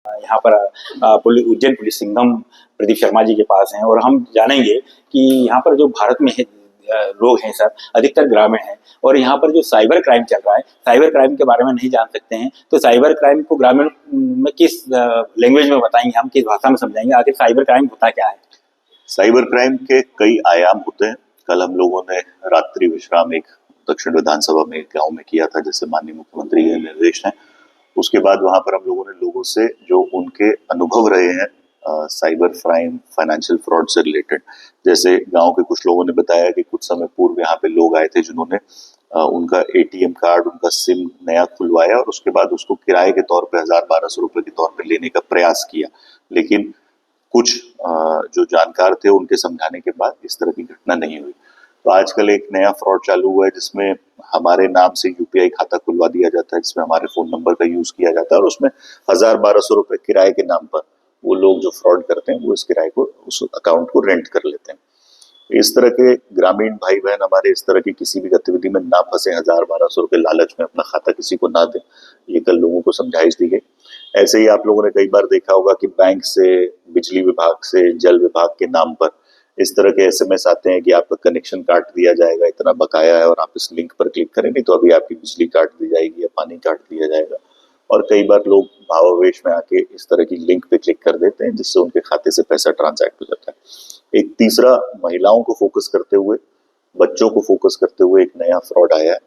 यहाँ पर उज्जैन पुलिस सिंघम प्रदीप शर्मा जी के पास हैं और हम जानेंगे कि यहाँ पर जो भारत में लोग हैं सर, अधिकतर ग्रामीण हैं और यहाँ पर जो साइबर क्राइम चल रहा है, साइबर क्राइम के बारे में नहीं जान सकते हैं। तो साइबर क्राइम को ग्रामीण में किस लैंग्वेज में बताएंगे, हम किस भाषा में समझाएंगे, आखिर साइबर क्राइम होता क्या है? साइबर क्राइम के कई आयाम होते हैं। कल हम लोगों ने रात्रि विश्राम एक दक्षिण विधानसभा में गांव में किया था, जैसे माननीय मुख्यमंत्री के निर्देश हैं। उसके बाद वहां पर हम लोगों ने लोगों से जो उनके अनुभव रहे हैं साइबर क्राइम, फाइनेंशियल फ्रॉड से रिलेटेड, जैसे गांव के कुछ लोगों ने बताया कि कुछ समय पूर्व यहाँ पे लोग आए थे जिन्होंने उनका एटीएम कार्ड, उनका सिम नया खुलवाया और उसके बाद उसको किराए के तौर पे 1000-1200 रुपए के तौर पे लेने का प्रयास किया। लेकिन कुछ जो जानकार थे उनके समझाने के बाद इस तरह की घटना नहीं हुई। तो आजकल एक नया फ्रॉड चालू हुआ है जिसमें हमारे नाम से यूपीआई खाता खुलवा दिया जाता है, जिसमें हमारे फोन नंबर का यूज किया जाता है और उसमें 1000-1200 रुपए किराए के नाम पर वो लोग जो फ्रॉड करते हैं वो इस किराए को, उस अकाउंट को रेंट कर लेते हैं। इस तरह के ग्रामीण भाई बहन हमारे इस तरह की किसी भी गतिविधि में ना फंसे, 1000-1200 रुपए लालच में अपना खाता किसी को ना दें, ये कल लोगों को समझाइश दी गई। ऐसे ही आप लोगों ने कई बार देखा होगा कि बैंक से, बिजली विभाग से, जल विभाग के नाम पर इस तरह के एसएमएस आते हैं कि आपका कनेक्शन काट दिया जाएगा, इतना बकाया है और आप इस लिंक पर क्लिक करें, नहीं तो अभी आपकी बिजली काट दी जाएगी या पानी काट दिया जाएगा। और कई बार लोग भावावेश में आके इस तरह की लिंक पे क्लिक कर देते हैं जिससे उनके खाते से पैसा ट्रांजैक्ट हो जाता है। एक तीसरा, महिलाओं को फोकस करते हुए, बच्चों को फोकस करते हुए एक नया फ्रॉड आया है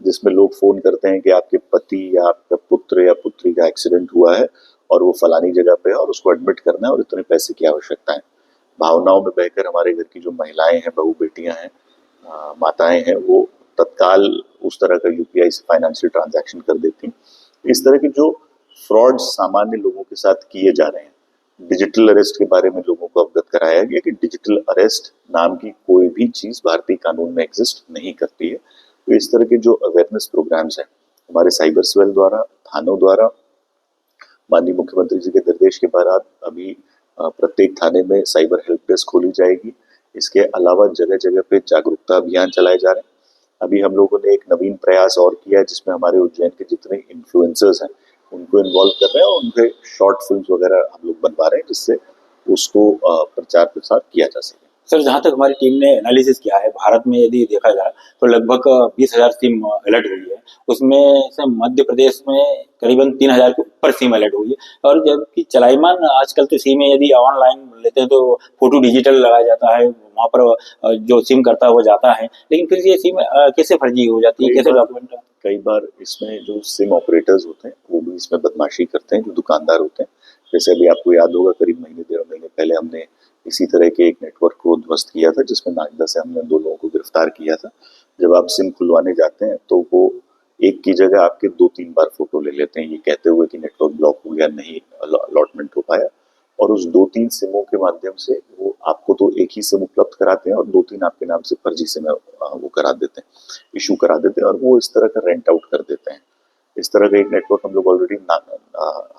जिसमें लोग फोन करते हैं कि आपके पति या आपका पुत्र या पुत्री का एक्सीडेंट हुआ है और वो फलानी जगह पे है और उसको एडमिट करना है और इतने पैसे की आवश्यकता है। भावनाओं में बहकर हमारे घर की जो महिलाएं हैं, बहू बेटियां हैं, माताएं हैं, वो तत्काल उस तरह का यूपीआई से फाइनेंशियल ट्रांजैक्शन कर देती हैं। इस तरह के जो फ्रॉड सामान्य लोगों के साथ किए जा रहे हैं, डिजिटल अरेस्ट के बारे में लोगों को अवगत कराया गया कि डिजिटल अरेस्ट नाम की कोई भी चीज भारतीय कानून में एग्जिस्ट नहीं करती है। तो इस तरह के जो अवेयरनेस प्रोग्राम्स हैं हमारे साइबर सेल द्वारा, थानों द्वारा, माननीय मुख्यमंत्री जी के निर्देश के बाद अभी प्रत्येक थाने में साइबर हेल्प डेस्क खोली जाएगी। इसके अलावा जगह जगह पे जागरूकता अभियान चलाए जा रहे हैं। अभी हम लोगों ने एक नवीन प्रयास और किया है जिसमें हमारे उज्जैन के जितने इन्फ्लुएंसर्स हैं उनको इन्वॉल्व कर रहे हैं और उनके शॉर्ट फिल्म्स वगैरह हम लोग बनवा रहे हैं जिससे उसको प्रचार प्रसार किया जा सके। सर, जहाँ तक हमारी टीम ने एनालिसिस किया है, भारत में यदि देखा जाए तो लगभग 20,000 सिम अलर्ट हुई है। उसमें से मध्य प्रदेश में करीबन 3,000 के ऊपर सिम अलर्ट हुई है और जबकि चलाईमान आजकल तो सिम यदि ऑनलाइन लेते हैं तो फोटो डिजिटल लगाया जाता है, वहाँ पर जो सिम करता है वो जाता है, लेकिन फिर ये सिम कैसे फर्जी हो जाती है, कैसे डॉक्यूमेंट? कई बार इसमें जो सिम ऑपरेटर्स होते हैं वो भी इसमें बदमाशी करते हैं, जो दुकानदार होते हैं। जैसे अभी आपको याद होगा करीब महीने 1.5 महीने पहले हमने इसी तरह के एक नेटवर्क को ध्वस्त किया था जिसमें नागदा से हमने 2 लोगों को गिरफ्तार किया था। जब आप सिम खुलवाने जाते हैं तो वो एक की जगह आपके 2-3 बार फोटो ले लेते हैं, ये कहते हुए कि नेटवर्क ब्लॉक हो गया, नहीं अलॉटमेंट हो पाया, और उस 2-3 सिमों के माध्यम से वो आपको तो एक ही सिम उपलब्ध कराते हैं और 2-3 आपके नाम से फर्जी सिम वो करा देते हैं, इशू करा देते हैं और वो इस तरह का रेंट आउट कर देते हैं। इस तरह का एक नेटवर्क हम लोग ऑलरेडी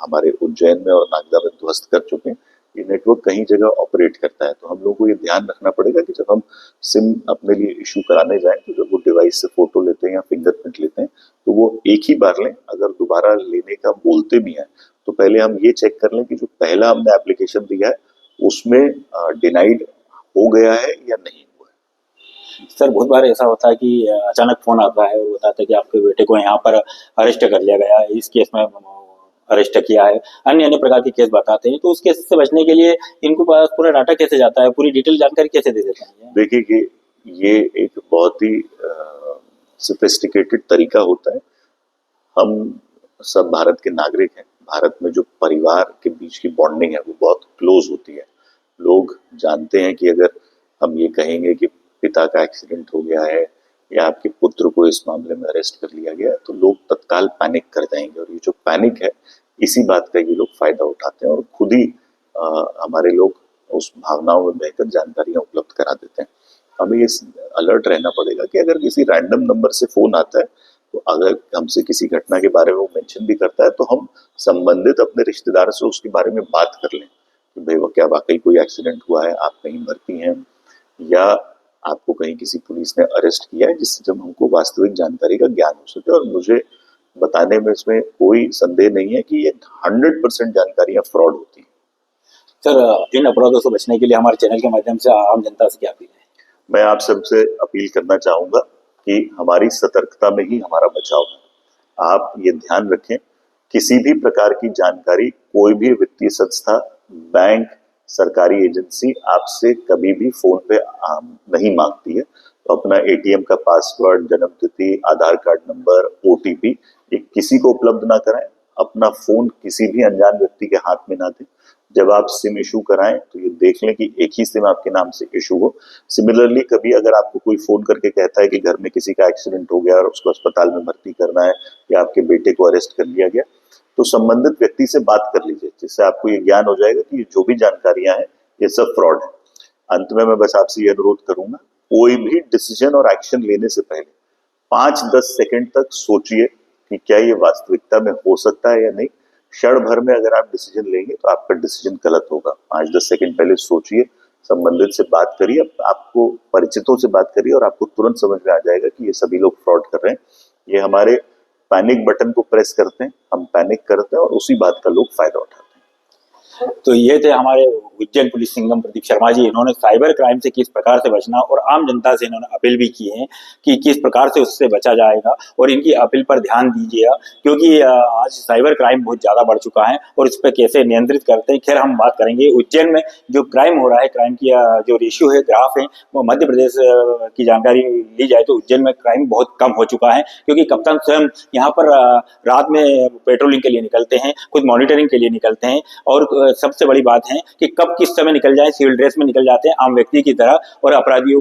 हमारे उज्जैन में और नागदा में ध्वस्त कर चुके हैं। ये नेटवर्क कहीं जगह ऑपरेट करता है, तो हम लोग को ये ध्यान रखना पड़ेगा कि जब हम सिम अपने लिए इशू कराने जाएं तो जब वो डिवाइस से फोटो लेते हैं या फिंगरप्रिंट लेते हैं तो वो एक ही बार लें। अगर दोबारा लेने का बोलते भी हैं तो पहले हम ये चेक कर लें कि जो पहला हमने एप्लीकेशन दिया है उसमें डिनाइड हो गया है या नहीं हुआ है। सर, बहुत बार ऐसा होता है कि अचानक फोन आता है और बताता है कि आपके बेटे को यहाँ पर अरेस्ट कर लिया गया है, इस केस में अरेस्ट किया है, अन्य अन्य प्रकार के केस बताते हैं। तो उस केस से बचने के लिए इनको पास पूरा डाटा कैसे जाता है, पूरी डिटेल जानकारी कैसे दे देते हैं? देखिए कि ये एक बहुत ही सोफिस्टिकेटेड तरीका होता है। हम सब भारत के नागरिक हैं। भारत में जो परिवार के बीच की बॉन्डिंग है वो बहुत क्लोज होती है। लोग जानते हैं कि अगर हम ये कहेंगे कि पिता का एक्सीडेंट हो गया है या आपके पुत्र को इस मामले में अरेस्ट कर लिया गया है तो लोग तत्काल पैनिक कर जाएंगे, और ये जो पैनिक है इसी बात का ये लोग फायदा उठाते हैं और खुद ही हमारे लोग उस भावनाओं में बहकर जानकारियां उपलब्ध करा देते हैं। हमें ये अलर्ट रहना पड़ेगा कि अगर किसी रैंडम नंबर से फोन आता है तो अगर हमसे किसी घटना के बारे में वो मेंशन भी करता है तो हम संबंधित अपने रिश्तेदार से उसके बारे में बात कर लें कि भाई वो क्या वाकई कोई एक्सीडेंट हुआ है, आप कहीं भर्ती हैं या आपको कहीं किसी पुलिस ने अरेस्ट किया है, जिससे जब हमको वास्तविक जानकारी का ज्ञान हो सके और मुझे बताने में इसमें कोई संदेह नहीं है कि ये 100% जानकारियां फ्रॉड होती हैं। सर, इन अपराधों से बचने के लिए हमारे चैनल के माध्यम से आम जनता से क्या अपील है? मैं आप सबसे अपील करना चाहूंगा कि हमारी सतर्कता में ही हमारा बचाव है। आप ये ध्यान रखें, किसी भी प्रकार की जानकारी कोई भी वित्तीय संस्था, बैंक, सरकारी एजेंसी आपसे कभी भी फोन पे नहीं मांगती है। तो अपना एटीएम का पासवर्ड, जन्म तिथि, आधार कार्ड नंबर, ओटीपी ये किसी को उपलब्ध ना कराएं। अपना फोन किसी भी अनजान व्यक्ति के हाथ में ना दें। जब आप सिम इशू कराएं तो ये देख लें कि एक ही सिम आपके नाम से इशू हो। सिमिलरली कभी अगर आपको कोई फोन करके कहता है कि घर में किसी का एक्सीडेंट हो गया और उसको अस्पताल में भर्ती करना है या आपके बेटे को अरेस्ट कर लिया गया, तो संबंधित व्यक्ति से बात कर लीजिए, जिससे आपको ये ज्ञान हो जाएगा कि जो भी जानकारियां हैं ये सब फ्रॉड है। अंत में मैं बस आपसे ये अनुरोध करूंगा, कोई भी डिसीजन और एक्शन लेने से पहले 5-10 सेकंड तक सोचिए कि क्या ये वास्तविकता में हो सकता है या नहीं। क्षण भर में अगर आप डिसीजन लेंगे तो आपका डिसीजन गलत होगा। 5-10 सेकंड पहले सोचिए, संबंधित से बात करिए, आपको परिचितों से बात करिए और आपको तुरंत समझ में आ जाएगा कि ये सभी लोग फ्रॉड कर रहे हैं। ये हमारे पैनिक बटन को प्रेस करते हैं, हम पैनिक करते हैं और उसी बात का लोग फायदा उठाते हैं। तो ये थे हमारे उज्जैन पुलिस सिंघम प्रदीप शर्मा जी। इन्होंने साइबर क्राइम से किस प्रकार से बचना और आम जनता से इन्होंने अपील भी की है कि किस प्रकार से उससे बचा जाएगा, और इनकी अपील पर ध्यान दीजिएगा, क्योंकि आज साइबर क्राइम बहुत ज़्यादा बढ़ चुका है और इस पर कैसे नियंत्रित करते हैं। खैर, हम बात करेंगे उज्जैन में जो क्राइम हो रहा है, क्राइम की जो रेशियो है, ग्राफ है, वो मध्य प्रदेश की जानकारी ली जाए तो उज्जैन में क्राइम बहुत कम हो चुका है, क्योंकि कप्तान स्वयं यहाँ पर रात में पेट्रोलिंग के लिए निकलते हैं, खुद मॉनिटरिंग के लिए निकलते हैं, और सबसे बड़ी बात है कि कब किस समय निकल जाए, सिविल ड्रेस में निकल जाते हैं आम व्यक्ति की तरह, और अपराधियों